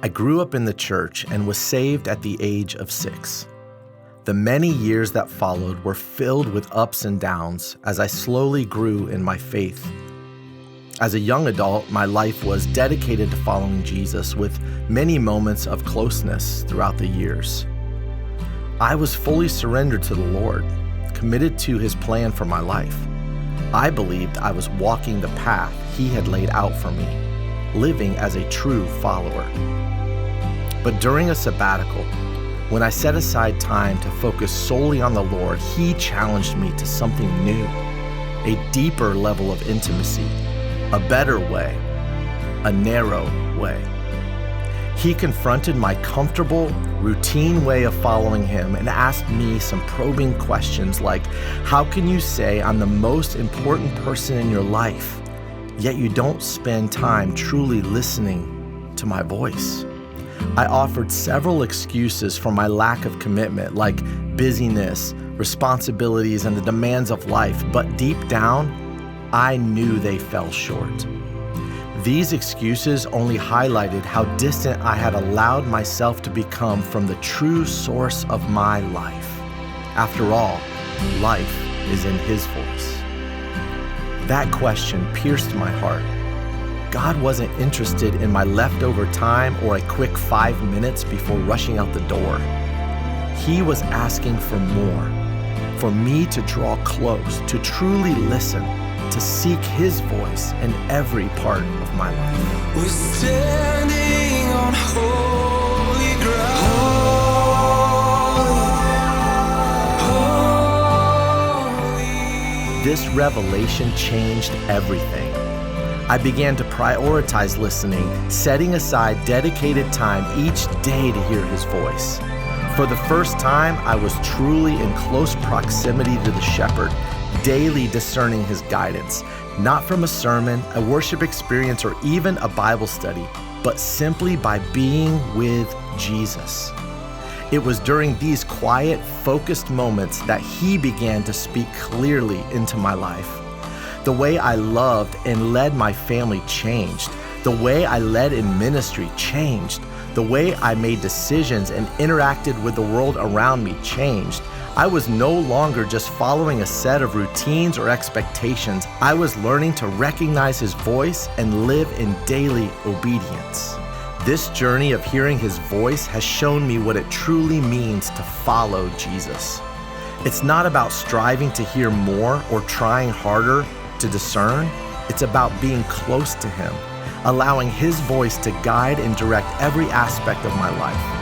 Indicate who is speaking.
Speaker 1: I grew up in the church and was saved at the age of 6. The many years that followed were filled with ups and downs as I slowly grew in my faith. As a young adult, my life was dedicated to following Jesus with many moments of closeness throughout the years. I was fully surrendered to the Lord, committed to His plan for my life. I believed I was walking the path He had laid out for me, living as a true follower. But during a sabbatical, when I set aside time to focus solely on the Lord, He challenged me to something new, a deeper level of intimacy, a better way, a narrow way. He confronted my comfortable, routine way of following Him and asked me some probing questions like, how can you say I'm the most important person in your life, yet you don't spend time truly listening to my voice? I offered several excuses for my lack of commitment, like busyness, responsibilities, and the demands of life, but deep down, I knew they fell short. These excuses only highlighted how distant I had allowed myself to become from the true source of my life. After all, life is in His voice. That question pierced my heart. God wasn't interested in my leftover time or a quick 5 minutes before rushing out the door. He was asking for more, for me to draw close, to truly listen, to seek His voice in every part of my life.
Speaker 2: We're standing on holy ground.
Speaker 1: This revelation changed everything. I began to prioritize listening, setting aside dedicated time each day to hear His voice. For the first time, I was truly in close proximity to the Shepherd, daily discerning His guidance, not from a sermon, a worship experience, or even a Bible study, but simply by being with Jesus. It was during these quiet, focused moments that He began to speak clearly into my life. The way I loved and led my family changed. The way I led in ministry changed. The way I made decisions and interacted with the world around me changed. I was no longer just following a set of routines or expectations. I was learning to recognize His voice and live in daily obedience. This journey of hearing His voice has shown me what it truly means to follow Jesus. It's not about striving to hear more or trying harder to discern. It's about being close to Him, allowing His voice to guide and direct every aspect of my life.